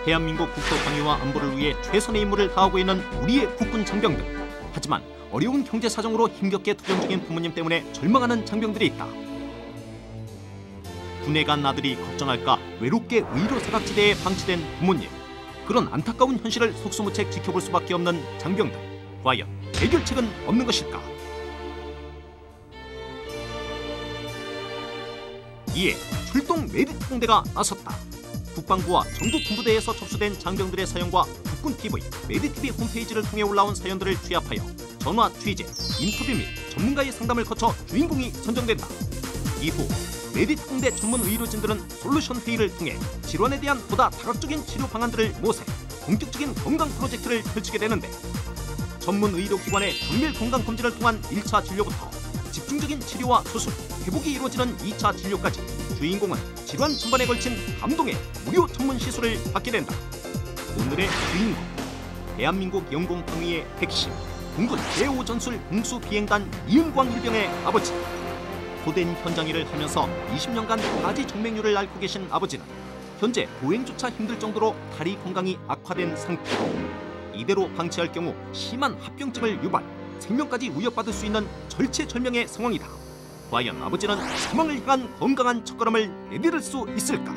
대한민국 국토 방위와 안보를 위해 최선의 임무를 다하고 있는 우리의 국군 장병들. 하지만 어려운 경제 사정으로 힘겹게 투병 중인 부모님 때문에 절망하는 장병들이 있다. 군에 간 아들이 걱정할까 외롭게 의료 사각지대에 방치된 부모님. 그런 안타까운 현실을 속수무책 지켜볼 수밖에 없는 장병들. 과연 해결책은 없는 것일까? 이에 출동 메디특공대가 나섰다. 국방부와 전국군부대에서 접수된 장병들의 사연과 국군TV, 메디TV 홈페이지를 통해 올라온 사연들을 취합하여 전화 취재, 인터뷰 및 전문가의 상담을 거쳐 주인공이 선정된다. 이후 메디특공대 전문 의료진들은 솔루션 회의를 통해 질환에 대한 보다 다각적인 치료 방안들을 모색, 본격적인 건강 프로젝트를 펼치게 되는데, 전문 의료기관의 정밀 건강검진을 통한 1차 진료부터 집중적인 치료와 수술, 회복이 이루어지는 2차 진료까지 주인공은 질환 전반에 걸친 감동의 무료 전문 시술을 받게 된다. 오늘의 주인공, 대한민국 영공방위의 핵심, 공군 제5전술 공수비행단 이은광 일병의 아버지. 고된 현장 일을 하면서 20년간 바지 정맥류를 앓고 계신 아버지는 현재 보행조차 힘들 정도로 다리 건강이 악화된 상태. 이대로 방치할 경우 심한 합병증을 유발, 생명까지 위협받을 수 있는 절체절명의 상황이다. 과연 아버지는 사망을 향한 건강한 첫걸음을 내디딜 수 있을까?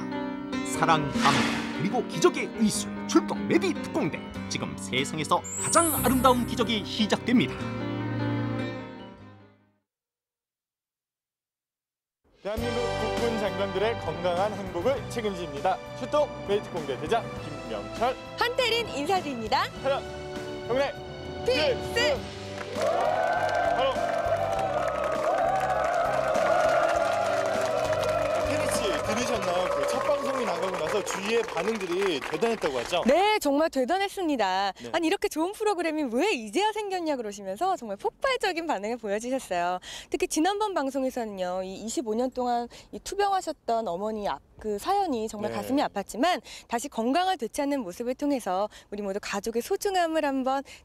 사랑, 감동, 그리고 기적의 의술, 출동 메디특공대. 지금 세상에서 가장 아름다운 기적이 시작됩니다. 대한민국 국군 장병들의 건강한 행복을 책임집니다. 출동 메디특공대 대장 김명철, 한태린 인사드립니다. 하나, 경례, 필승! 바로 들으셨나요? 그 첫 방송이 나가고 나서 주위의 반응들이 대단했다고 하죠? 네, 정말 대단했습니다. 네. 아니, 이렇게 좋은 프로그램이 왜 이제야 생겼냐 그러시면서 정말 폭발적인 반응을 보여주셨어요. 특히 지난번 방송에서는요, 이 25년 동안 이 투병하셨던 어머니 그 사연이 정말 네. 가슴이 아팠지만 다시 건강을 되찾는 모습을 통해서 우리 모두 가족의 소중함을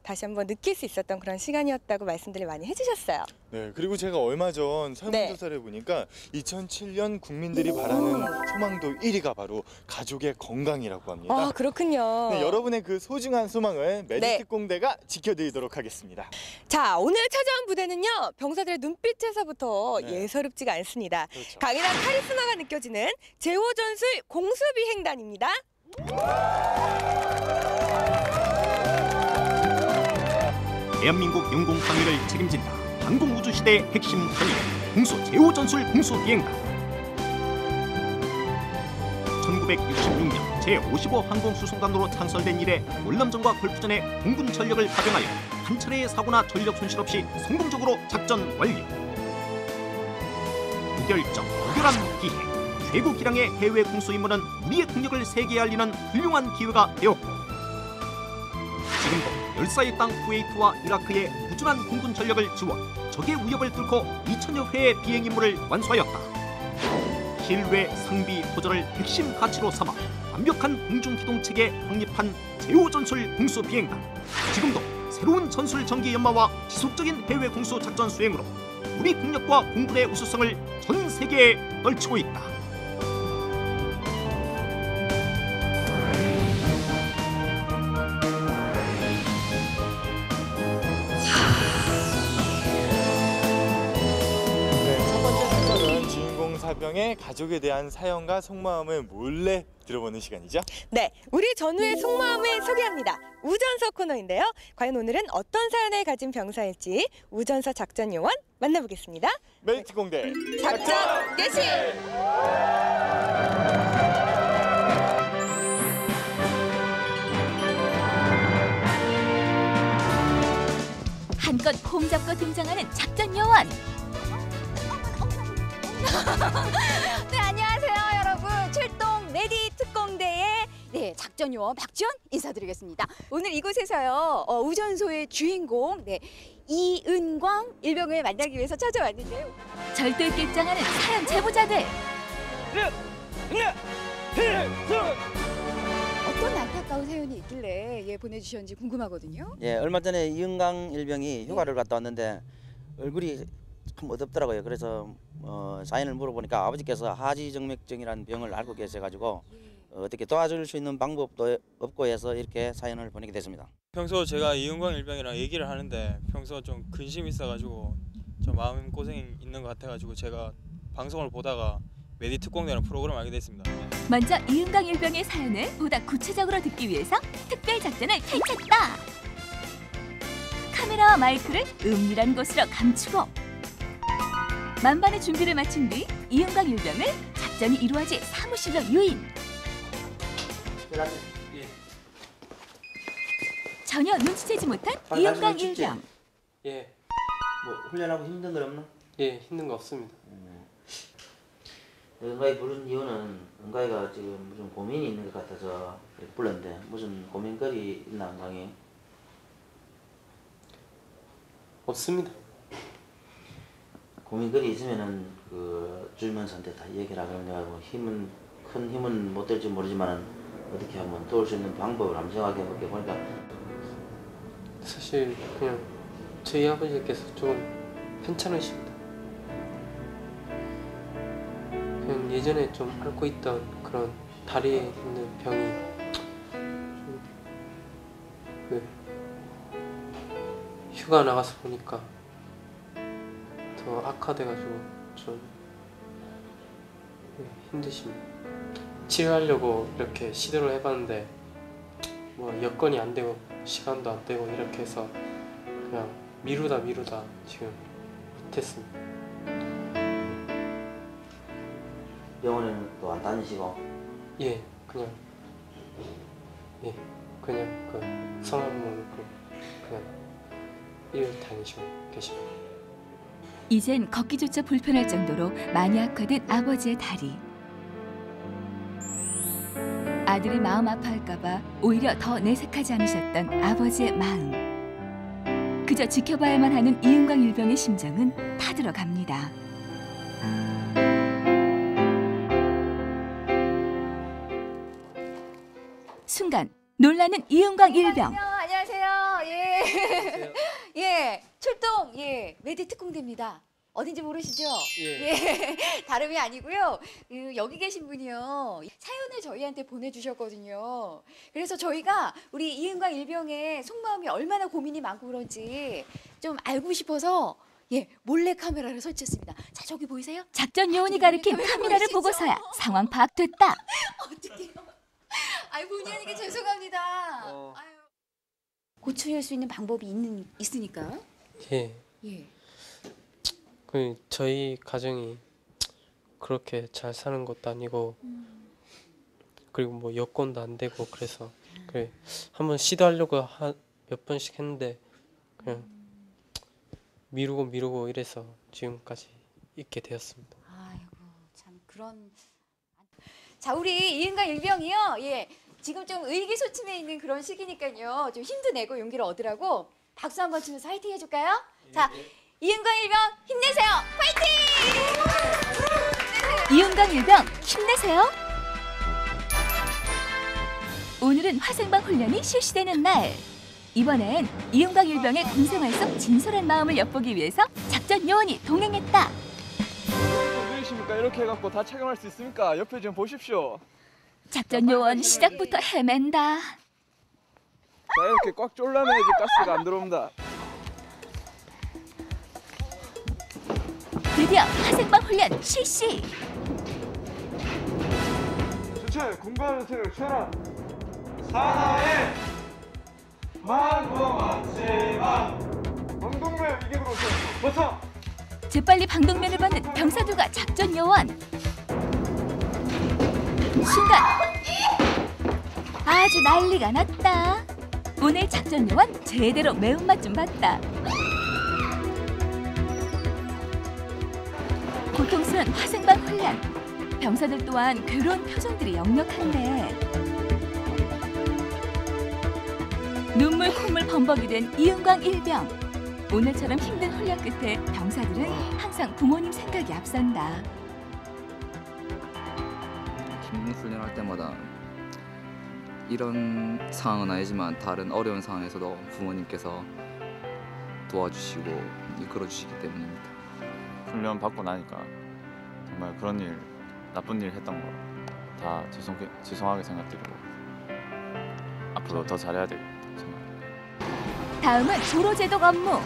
다시 한번 느낄 수 있었던 그런 시간이었다고 말씀들을 많이 해주셨어요. 네, 그리고 제가 얼마 전 설문조사를 보니까 2007년 국민들이 바라는 소망도 1위가 바로 가족의 건강이라고 합니다. 아, 그렇군요. 네, 여러분의 그 소중한 소망을 메디특공대가 지켜드리도록 하겠습니다. 자, 오늘 찾아온 부대는요, 병사들의 눈빛에서부터 네. 예사롭지가 않습니다. 그렇죠. 강인한 카리스마가 느껴지는 제5전술 공수비행단입니다. 대한민국 영공방위를 책임진다. 항공우주시대의 핵심 전력, 공수 제5전술 공수비행단. 1966년 제55 항공수송단으로 창설된 이래 월남전과 걸프전에 공군 전력을 파병하여 한 차례의 사고나 전력 손실 없이 성공적으로 작전 완료. 무결점, 무결한 기회, 최고 기량의 해외 공수 임무는 우리의 국력을 세계에 알리는 훌륭한 기회가 되었고, 지금도 열사의 땅 쿠웨이트와 이라크의 꾸준한 공군 전력을 지원, 적의 위협을 뚫고 2000여 회의 비행 임무를 완수하였다. 신뢰, 상비, 도전을 핵심 가치로 삼아 완벽한 공중기동체계에 확립한 제5전술 공수비행단. 지금도 새로운 전술 전기 연마와 지속적인 해외 공수 작전 수행으로 우리 국력과 공군의 우수성을 전 세계에 떨치고 있다. 사병의 가족에 대한 사연과 속마음을 몰래 들어보는 시간이죠? 네, 우리 전우의 속마음을 소개합니다. 우전서 코너인데요. 과연 오늘은 어떤 사연을 가진 병사일지 우전서 작전 요원 만나보겠습니다. 메디특공대 작전 개시! 한껏 폼 잡고 등장하는 작전 요원. 네, 안녕하세요 여러분. 출동 메디특공대의 작전 요원 박지원 인사드리겠습니다. 오늘 이곳에서요 우전소의 주인공 이은광 일병을 만나기 위해서 찾아왔는데요. 절대 결정하는 사연 제보자들. 어떤 안타까운 사연이 있길래 보내주셨는지 궁금하거든요. 예, 얼마 전에 이은광 일병이 휴가를 갔다 왔는데 얼굴이 참 어둡더라고요. 그래서 사연을 물어보니까 아버지께서 하지정맥증이라는 병을 앓고 계셔가지고 어떻게 도와줄 수 있는 방법도 없고 해서 이렇게 사연을 보내게 됐습니다. 평소 제가 이은광 일병이랑 얘기를 하는데 평소 좀 근심이 있어가지고 좀 마음 고생이 있는 것 같아가지고 제가 방송을 보다가 메디 특공대라는 프로그램을 알게 됐습니다. 먼저 이은광 일병의 사연을 보다 구체적으로 듣기 위해서 특별 작전을 펼쳤다. 카메라와 마이크를 은밀한 곳으로 감추고 만반의 준비를 마친 뒤 이은광 일병을 작전이 이루어질 사무실로 유인. 전혀 눈치채지 못한 이은광 일병. 예, 뭐 훈련하고 힘든 건 없나? 예, 힘든 거 없습니다. 은가이 부른 이유는 은가이가 지금 무슨 고민이 있는 것 같아서 이렇게 불렀는데 무슨 고민거리 있나 은광이? 없습니다. 고민거리 있으면은 그 주변한테 다 얘기를 하면 내가 뭐 큰 힘은 못 될지 모르지만은 어떻게 하면 도울 수 있는 방법을 한번 생각해 볼게. 보니까 사실 그냥 저희 아버지께서 좀 편찮으십니다. 그냥 예전에 좀 앓고 있던 그런 다리에 있는 병이 휴가 나가서 보니까 더 악화돼가지고 좀 힘드십니다. 치료하려고 이렇게 시도를 해봤는데 뭐 여건이 안 되고 시간도 안 되고 이렇게 해서 그냥 미루다 지금 못했습니다. 병원에는 또 안 다니시고? 예, 그냥 그 성함을 모르고 그냥 일 다니시고 계십니다. 이젠 걷기조차 불편할 정도로 많이 악화된 아버지의 다리. 아들이 마음 아파할까봐 오히려 더 내색하지 않으셨던 아버지의 마음. 그저 지켜봐야만 하는 이은광 일병의 심정은 타들어갑니다. 순간 놀라는 이은광 일병. 안녕하세요. 예. 안녕하세요. 예. 출동. 예. 메디 특공대입니다. 어딘지 모르시죠? 예. 다름이 아니고요. 여기 계신 분이요. 사연을 저희한테 보내주셨거든요. 그래서 저희가 우리 이은광 일병의 속마음이 얼마나 고민이 많고 그런지 좀 알고 싶어서 몰래 카메라를 설치했습니다. 자, 저기 보이세요? 작전 요원이 가리킨 카메라를 보고서야 상황 파악됐다. 어떡해요? 아이, 본의 아니게 죄송합니다. 아유. 고쳐낼 수 있는 방법이 있으니까. 예. 예. 그 저희 가정이 그렇게 잘 사는 것도 아니고 그리고 뭐 여건도 안 되고 그래서 그래 한번 시도하려고 몇 번씩 했는데 그냥 미루고 이래서 지금까지 있게 되었습니다. 아이고, 참 그런. 자, 우리 이은광 일병이요. 예. 지금 좀 의기소침해 있는 그런 시기니까요. 좀 힘도 내고 용기를 얻으라고 박수 한번 치면서 화이팅 해줄까요? 자, 이은광 일병 힘내세요. 화이팅! 이은광 일병 힘내세요. 오늘은 화생방 훈련이 실시되는 날. 이번엔 이은광 일병의 군생활 속 진솔한 마음을 엿보기 위해서 작전 요원이 동행했다. 누구십니까? 이렇게 해갖고 다 착용할 수 있습니까? 옆에 좀 보십시오. 작전 요원 시작부터 헤맨다. 자, 이렇게 꽉 졸라매야지 가스가 안 들어옵니다. 드디어 화생방 훈련 실시. 주체 공부하는 생을 취하라. 사나의 만고만세만 방동면 이게 들어오세요. 벗어. 재빨리 방독면을 받는 병사들과 작전 요원. 순간 아주 난리가 났다. 오늘 작전 요원 제대로 매운맛 좀 봤다. 고통스러운 화생방 훈련. 병사들 또한 괴로운 표정들이 역력한데 눈물 콧물 범벅이 된 이은광 일병. 오늘처럼 힘든 훈련 끝에 병사들은 항상 부모님 생각이 앞선다. 힘든 훈련할 때마다 이런 상황은 아니지만 다른 어려운 상황에서도 부모님께서 도와주시고 이끌어주시기 때문입니다. 훈련 받고 나니까 정말 그런 일, 나쁜 일 했던 거 다 죄송하게 생각드리고 앞으로 더 잘해야 될 생각. 다음은 도로제독 업무.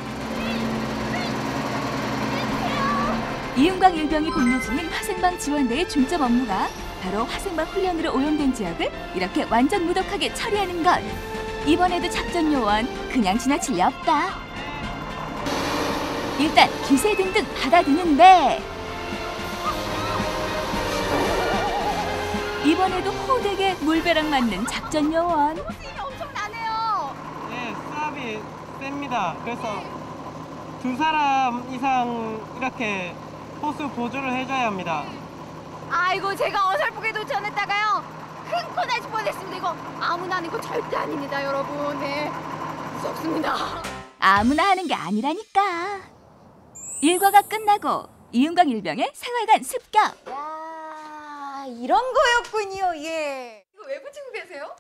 이윤광 일병이 복무 중인 화생방 지원대의 중점 업무가 바로 화생방 훈련으로 오염된 지역을 이렇게 완전 무독하게 처리하는 것. 이번에도 작전 요원 그냥 지나칠 리 없다. 일단 기세 등등 받아드는데 이번에도 호되게 물벼락 맞는 작전 요원. 힘이 엄청나네요. 네, 수압이 셉니다. 그래서 2사람 이상 이렇게 호수 보조를 해줘야 합니다. 아이고 제가 어설프게도 전했다가요 큰 코 다칠 뻔했습니다. 이거 아무나 하는 거 절대 아닙니다, 여러분. 네, 무섭습니다. 아무나 하는 게 아니라니까. 일과가 끝나고 이윤광 일병의 생활관 습격. 야, 이런 거였군요. 예. 이거 왜 붙이고 계세요?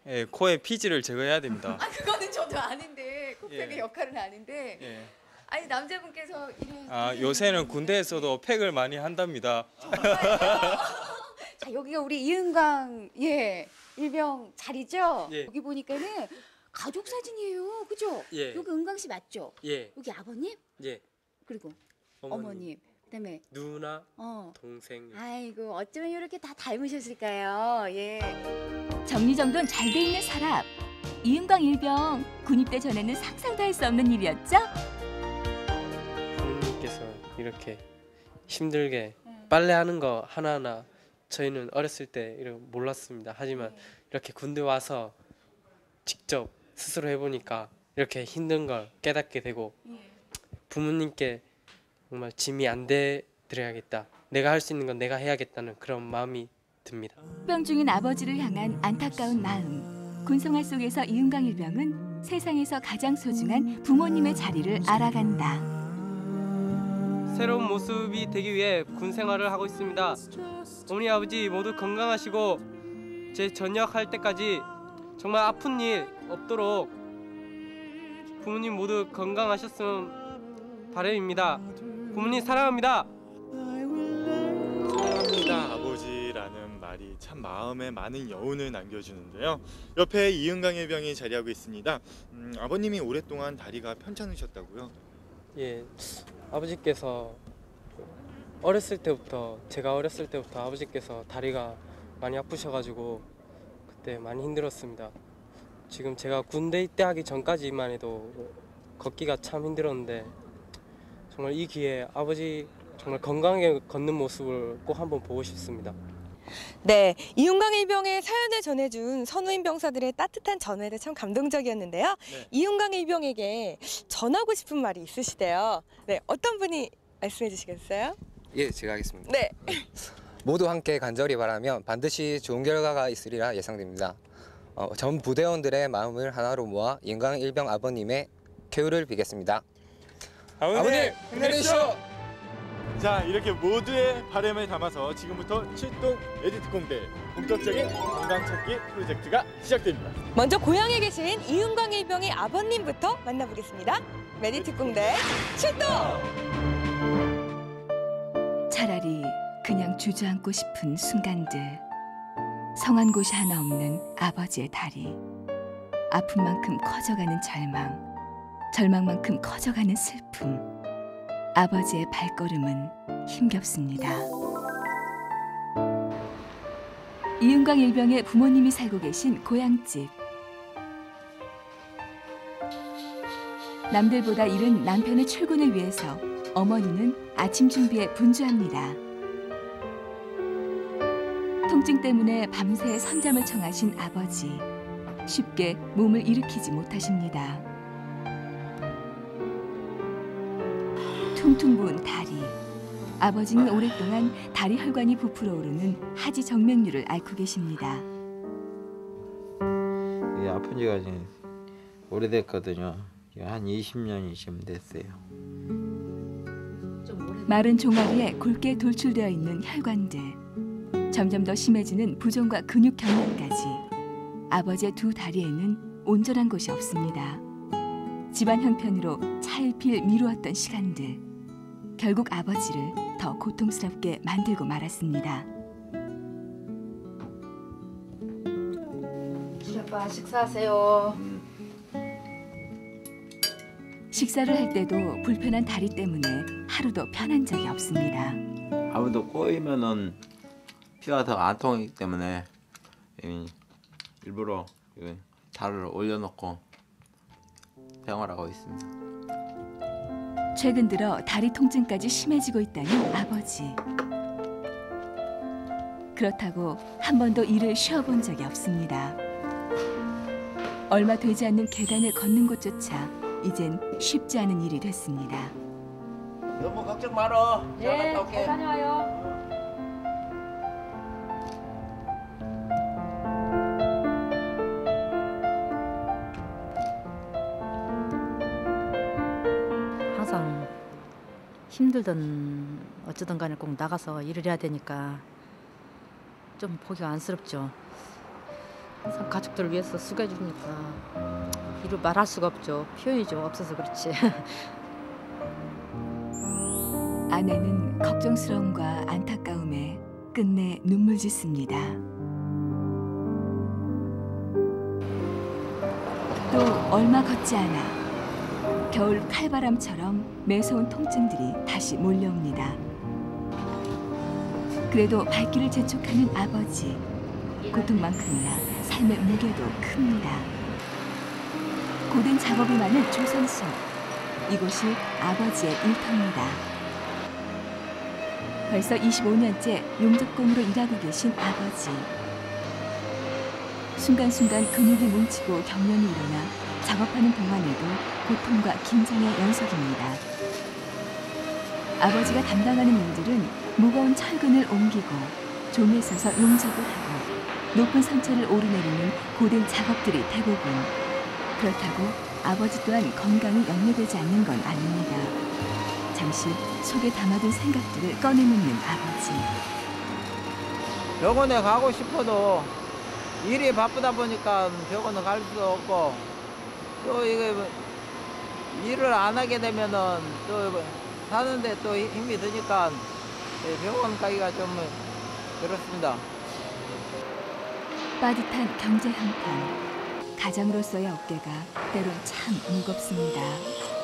예, 코에 피지를 제거해야 됩니다. 아, 그거는 저도 아는데 코팩의 예. 역할은 아는데. 예. 아니 남자분께서 이래. 아, 요새는 군대에서도 팩을 많이 한답니다. 자, 여기가 우리 이은광 일병 자리죠? 예. 여기 보니까는 가족 사진이에요, 그죠? 예. 여기 은광 씨 맞죠? 예, 여기 아버님 예. 그리고 어머님, 그다음에 누나, 동생. 아이고 어쩌면 이렇게 다 닮으셨을까요? 예. 정리정돈 잘 돼 있는 사람. 이윤광 일병 군입대 전에는 상상도 할 수 없는 일이었죠? 부모님께서 이렇게 힘들게 빨래하는 거 하나하나 저희는 어렸을 때 이렇게 몰랐습니다. 하지만 이렇게 군대 와서 직접 스스로 해보니까 이렇게 힘든 걸 깨닫게 되고 부모님께 정말 짐이 안 되드려야겠다. 내가 할 수 있는 건 내가 해야겠다는 그런 마음이 듭니다. 병 중인 아버지를 향한 안타까운 마음. 군생활 속에서 이윤광 일병은 세상에서 가장 소중한 부모님의 자리를 알아간다. 새로운 모습이 되기 위해 군 생활을 하고 있습니다. 어머니 아버지 모두 건강하시고 제 전역할 때까지 정말 아픈 일 없도록 부모님 모두 건강하셨으면 바람입니다. 부모님 사랑합니다. 사랑합니다 아버지라는 말이 참 마음에 많은 여운을 남겨주는데요. 옆에 이은광 일병이 자리하고 있습니다. 아버님이 오랫동안 다리가 편찮으셨다고요? 예, 아버지께서 제가 어렸을 때부터 아버지께서 다리가 많이 아프셔가지고 그때 많이 힘들었습니다. 지금 제가 군대 입대하기 전까지만 해도 걷기가 참 힘들었는데 정말 이 기회에 아버지 정말 건강하게 걷는 모습을 꼭 한번 보고 싶습니다. 네, 이윤광 일병의 사연을 전해준 선후임 병사들의 따뜻한 전회도 참 감동적이었는데요. 네. 이윤광 일병에게 전하고 싶은 말이 있으시대요. 네, 어떤 분이 말씀해 주시겠어요? 예, 제가 하겠습니다. 네. 모두 함께 간절히 바라면 반드시 좋은 결과가 있으리라 예상됩니다. 전 부대원들의 마음을 하나로 모아 이윤광 일병 아버님의 쾌유를 비겠습니다. 아버님 힘내십시오. 자, 이렇게 모두의 바람을 담아서 지금부터 출동 메디특공대 본격적인 건강 찾기 프로젝트가 시작됩니다. 먼저 고향에 계신 이윤광 일병의 아버님부터 만나보겠습니다. 메디특공대 출동! 차라리 그냥 주저앉고 싶은 순간들. 성한 곳이 하나 없는 아버지의 다리. 아픈 만큼 커져가는 절망. 절망만큼 커져가는 슬픔. 아버지의 발걸음은 힘겹습니다. 이윤광 일병의 부모님이 살고 계신 고향집. 남들보다 이른 남편의 출근을 위해서 어머니는 아침 준비에 분주합니다. 통증 때문에 밤새 선잠을 청하신 아버지. 쉽게 몸을 일으키지 못하십니다. 퉁퉁 부은 다리. 아버지는 오랫동안 다리 혈관이 부풀어 오르는 하지 정맥류를 앓고 계십니다. 이게 아픈 지가 이제 오래됐거든요. 한 20년이쯤 됐어요. 마른 종아리에 굵게 돌출되어 있는 혈관들. 점점 더 심해지는 부종과 근육 경련까지. 아버지의 두 다리에는 온전한 곳이 없습니다. 집안 형편으로 차일피일 미루었던 시간들. 결국 아버지를 더 고통스럽게 만들고 말았습니다. 아빠 식사하세요. 식사를 할 때도 불편한 다리 때문에 하루도 편한 적이 없습니다. 아무도 꼬이면은 피가 더 안 통하기 때문에 일부러 다리를 올려놓고 생활하고 있습니다. 최근 들어 다리 통증까지 심해지고 있다는 아버지. 그렇다고 한 번도 일을 쉬어본 적이 없습니다. 얼마 되지 않는 계단을 걷는 것조차 이젠 쉽지 않은 일이 됐습니다. 너무 걱정 말어. 네, 잘 다녀와요. 항상 힘들든 어쩌든 간에 꼭 나가서 일을 해야 되니까 좀 보기가 안쓰럽죠. 항상 가족들을 위해서 수고해주니까 이루 말할 수가 없죠. 표현이 좀 없어서 그렇지. 아내는 걱정스러움과 안타까움에 끝내 눈물 짓습니다. 또 얼마 걷지 않아 겨울 칼바람처럼 매서운 통증들이 다시 몰려옵니다. 그래도 발길을 재촉하는 아버지. 고통만큼이나 삶의 무게도 큽니다. 고된 작업이 많은 조선소. 이곳이 아버지의 일터입니다. 벌써 25년째 용접공으로 일하고 계신 아버지. 순간순간 근육이 뭉치고 경련이 일어나 작업하는 동안에도 고통과 긴장의 연속입니다. 아버지가 담당하는 일들은 무거운 철근을 옮기고 종이에 써서 용접을 하고 높은 산체를 오르내리는 고된 작업들이 대부분. 그렇다고 아버지 또한 건강이 염려되지 않는 건 아닙니다. 잠시 속에 담아둔 생각들을 꺼내놓는 아버지. 병원에 가고 싶어도 일이 바쁘다 보니까 병원은 갈 수 없고 또 이게 일을 안 하게 되면은 또 사는데 또 힘이 드니까 병원 가기가 좀 그렇습니다. 빠듯한 경제 형편, 가장으로서의 어깨가 때론 참 무겁습니다.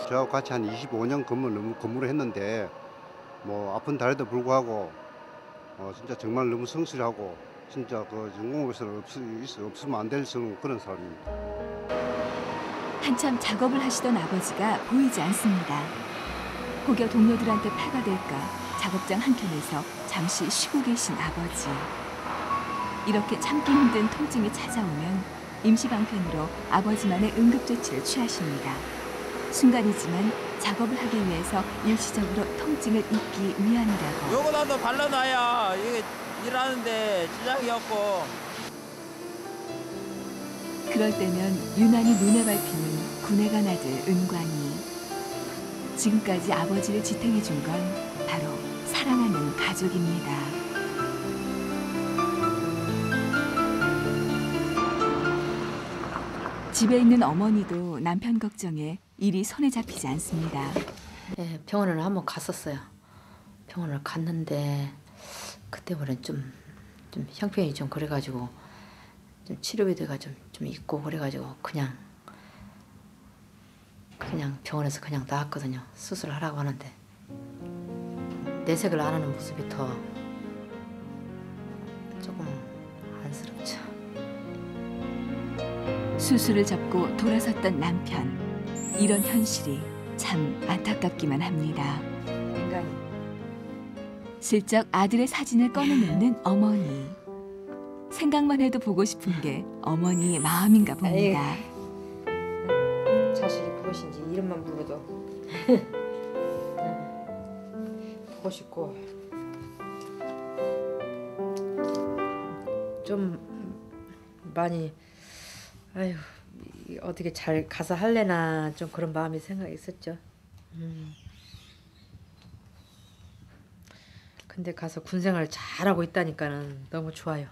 저하고 같이 한 25년 근무를 했는데 뭐 아픈 다리도 불구하고 진짜 정말 너무 성실하고 진짜 그 전공에서는 없으면 안 될 그런 사람입니다. 한참 작업을 하시던 아버지가 보이지 않습니다. 혹여 동료들한테 패가 될까 작업장 한켠에서 잠시 쉬고 계신 아버지. 이렇게 참기 힘든 통증이 찾아오면 임시방편으로 아버지만의 응급조치를 취하십니다. 순간이지만 작업을 하기 위해서 일시적으로 통증을 잊기 위함이라고. 요거라도 발라놔야 이게 일하는데 지장이 없고. 그럴 때면 유난히 눈에 밟히는 군에 간 아들 은관이. 지금까지 아버지를 지탱해 준 건 바로 사랑하는 가족입니다. 집에 있는 어머니도 남편 걱정에 일이 손에 잡히지 않습니다. 네, 병원을 한번 갔었어요. 병원을 갔는데 그때부터는 좀 형편이 좀 그래가지고 좀 치료비가 좀 있고 그래가지고 그냥 병원에서 그냥 나왔거든요. 수술을 하라고 하는데 내색을 안 하는 모습이 더 조금 안쓰럽죠. 수술을 접고 돌아섰던 남편. 이런 현실이 참 안타깝기만 합니다. 인간이. 슬쩍 아들의 사진을 꺼내놓는 어머니. 생각만 해도 보고 싶은 게 어머니의 마음인가 봅니다. 자식이 무엇인지 이름만 불러도 보고 싶고 좀 많이 아유 어떻게 잘 가서 할래나 좀 그런 마음이 생각이 있었죠. 근데 가서 군생활 잘하고 있다니까는 너무 좋아요.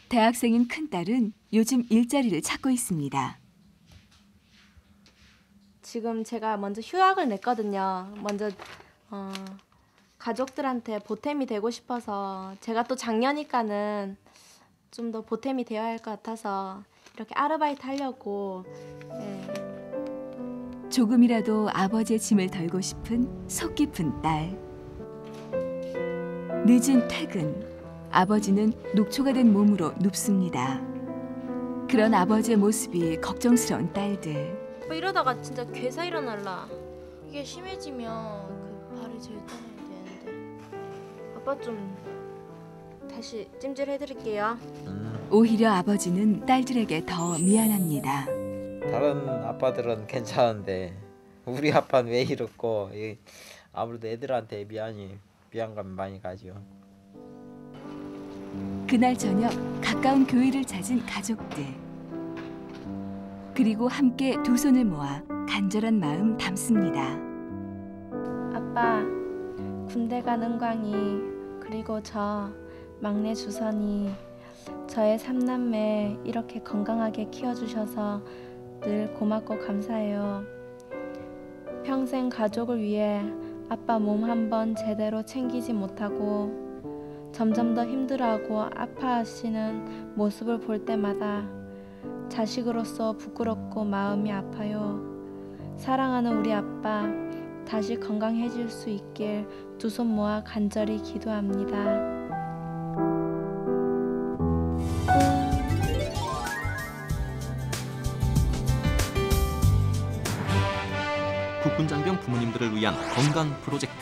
대학생인 큰딸은 요즘 일자리를 찾고 있습니다. 지금 제가 먼저 휴학을 냈거든요. 먼저 가족들한테 보탬이 되고 싶어서 제가 또 장녀니까는 좀 더 보탬이 되어야 할 것 같아서 이렇게 아르바이트 하려고. 조금이라도 아버지의 짐을 덜고 싶은 속 깊은 딸. 늦은 퇴근. 아버지는 녹초가 된 몸으로 눕습니다. 그런 아버지의 모습이 걱정스러운 딸들. 아빠 이러다가 진짜 괴사 일어날라. 이게 심해지면 그 발이 저리 떨어야 되는데. 아빠 좀 다시 찜질해드릴게요. 오히려 아버지는 딸들에게 더 미안합니다. 다른 아빠들은 괜찮은데 우리 아빠는 왜 이렇고 아무래도 애들한테 미안감 많이 가죠. 그날 저녁 가까운 교회를 찾은 가족들. 그리고 함께 두 손을 모아 간절한 마음 담습니다. 아빠, 군대 간 은광이 그리고 저 막내 주선이 저의 삼남매 이렇게 건강하게 키워주셔서 늘 고맙고 감사해요. 평생 가족을 위해 아빠 몸 한번 제대로 챙기지 못하고 점점 더 힘들어하고 아파하시는 모습을 볼 때마다 자식으로서 부끄럽고 마음이 아파요. 사랑하는 우리 아빠 다시 건강해질 수 있길 두 손 모아 간절히 기도합니다. 국군장병 부모님들을 위한 건강 프로젝트.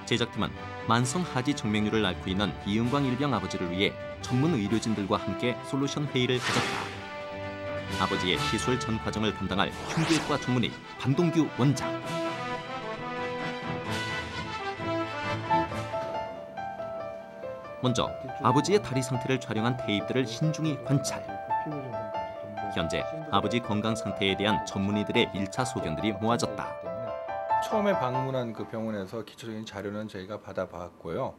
제작팀은 만성 하지 정맥류를 앓고 있는 이은광 일병 아버지를 위해 전문 의료진들과 함께 솔루션 회의를 가졌다. 아버지의 시술 전 과정을 담당할 흉부외과 전문의 반동규 원장. 먼저 아버지의 다리 상태를 촬영한 테이프들을 신중히 관찰. 현재 아버지 건강 상태에 대한 전문의들의 1차 소견들이 모아졌다. 처음에 방문한 그 병원에서 기초적인 자료는 저희가 받아봤고요.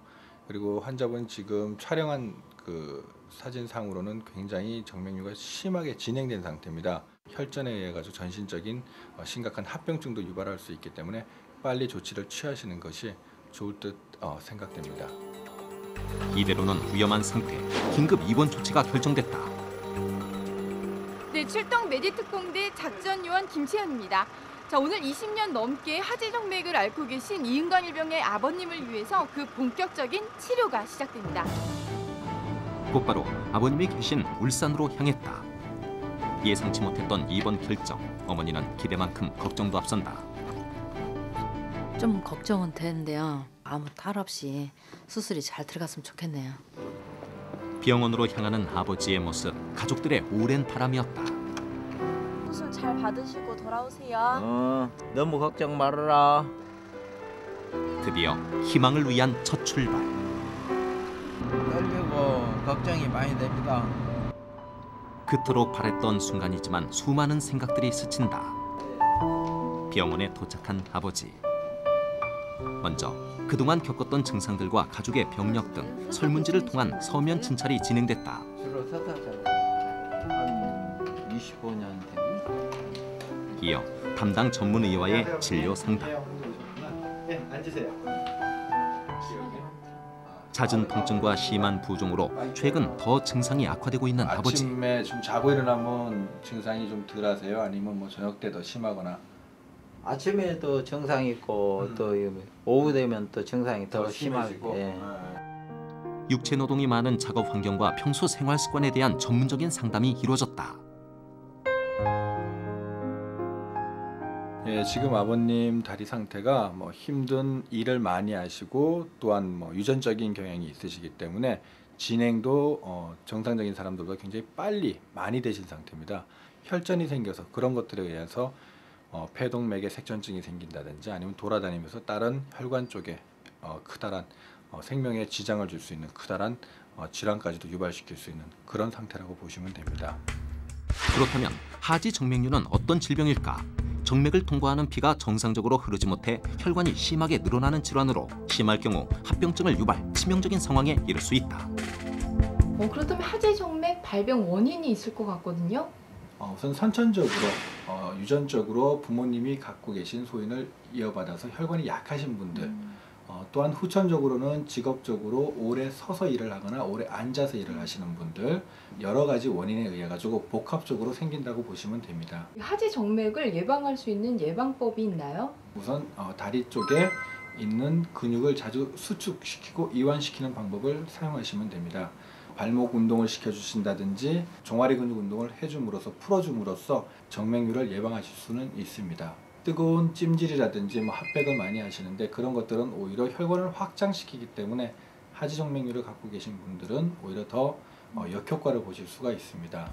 그리고 환자분 지금 촬영한 그 사진상으로는 굉장히 정맥류가 심하게 진행된 상태입니다. 혈전에 의해 가지고 전신적인 심각한 합병증도 유발할 수 있기 때문에 빨리 조치를 취하시는 것이 좋을 듯 생각됩니다. 이대로는 위험한 상태, 긴급 입원 조치가 결정됐다. 네, 출동 메디특공대 작전요원 김채연입니다. 자, 오늘 20년 넘게 하지정맥을 앓고 계신 이은광 일병의 아버님을 위해서 그 본격적인 치료가 시작됩니다. 곧바로 아버님이 계신 울산으로 향했다. 예상치 못했던 입원 결정, 어머니는 기대만큼 걱정도 앞선다. 좀 걱정은 되는데요. 아무 탈 없이 수술이 잘 들어갔으면 좋겠네요. 병원으로 향하는 아버지의 모습, 가족들의 오랜 바람이었다. 수술 잘 받으시고 돌아오세요. 너무 걱정 말아라. 드디어 희망을 위한 첫 출발. 떨리고 걱정이 많이 됩니다. 그토록 바랬던 순간이지만 수많은 생각들이 스친다. 병원에 도착한 아버지. 먼저 그동안 겪었던 증상들과 가족의 병력 등 설문지를 통한 서면 진찰이 진행됐다. 주로 서사잖아. 한 25년 된. 이어 담당 전문의와의 진료 상담. 네, 앉으세요. 잦은 통증과 심한 부종으로 최근 더 증상이 악화되고 있는 아버지. 아침에 좀 자고 일어나면 증상이 좀 덜하세요? 아니면 뭐 저녁 때 더 심하거나? 아침에도 증상이 있고 또 오후 되면 또 증상이 더 심하게. 육체 노동이 많은 작업 환경과 평소 생활 습관에 대한 전문적인 상담이 이루어졌다. 예, 지금 아버님 다리 상태가 뭐 힘든 일을 많이 하시고 또한 뭐 유전적인 경향이 있으시기 때문에 진행도 정상적인 사람들보다 굉장히 빨리 많이 되신 상태입니다. 혈전이 생겨서 그런 것들에 의해서 폐동맥에 색전증이 생긴다든지 아니면 돌아다니면서 다른 혈관 쪽에 크다란 생명에 지장을 줄 수 있는 크다란 질환까지도 유발시킬 수 있는 그런 상태라고 보시면 됩니다. 그렇다면 하지 정맥류는 어떤 질병일까? 정맥을 통과하는 피가 정상적으로 흐르지 못해 혈관이 심하게 늘어나는 질환으로 심할 경우 합병증을 유발, 치명적인 상황에 이를 수 있다. 그렇다면 하지정맥 발병 원인이 있을 것 같거든요. 우선 선천적으로 유전적으로 부모님이 갖고 계신 소인을 이어받아서 혈관이 약하신 분들 또한 후천적으로는 직업적으로 오래 서서 일을 하거나 오래 앉아서 일을 하시는 분들 여러 가지 원인에 의해 가지고 복합적으로 생긴다고 보시면 됩니다. 하지 정맥을 예방할 수 있는 예방법이 있나요? 우선 다리 쪽에 있는 근육을 자주 수축시키고 이완시키는 방법을 사용하시면 됩니다. 발목 운동을 시켜주신다든지 종아리 근육 운동을 해줌으로써 풀어줌으로써 정맥류를 예방하실 수는 있습니다. 뜨거운 찜질이라든지 핫백을 많이 하시는데 그런 것들은 오히려 혈관을 확장시키기 때문에 하지 정맥류를 갖고 계신 분들은 오히려 더 역효과를 보실 수가 있습니다.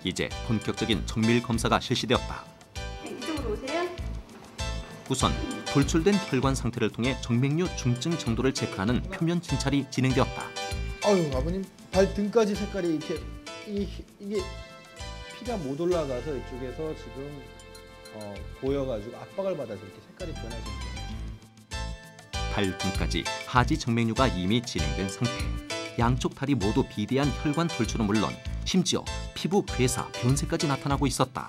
이제 본격적인 정밀 검사가 실시되었다. 이쪽으로 오세요. 우선 돌출된 혈관 상태를 통해 정맥류 중증 정도를 체크하는 표면 진찰이 진행되었다. 아유 아버님 발등까지 색깔이 이렇게 이게 피가 못 올라가서 이쪽에서 지금 보여가지고 압박을 받아서 이렇게 색깔이 변하신 거예요. 발등까지 하지 정맥류가 이미 진행된 상태. 양쪽 다리 모두 비대한 혈관 돌출은 물론 심지어 피부 괴사, 변색까지 나타나고 있었다.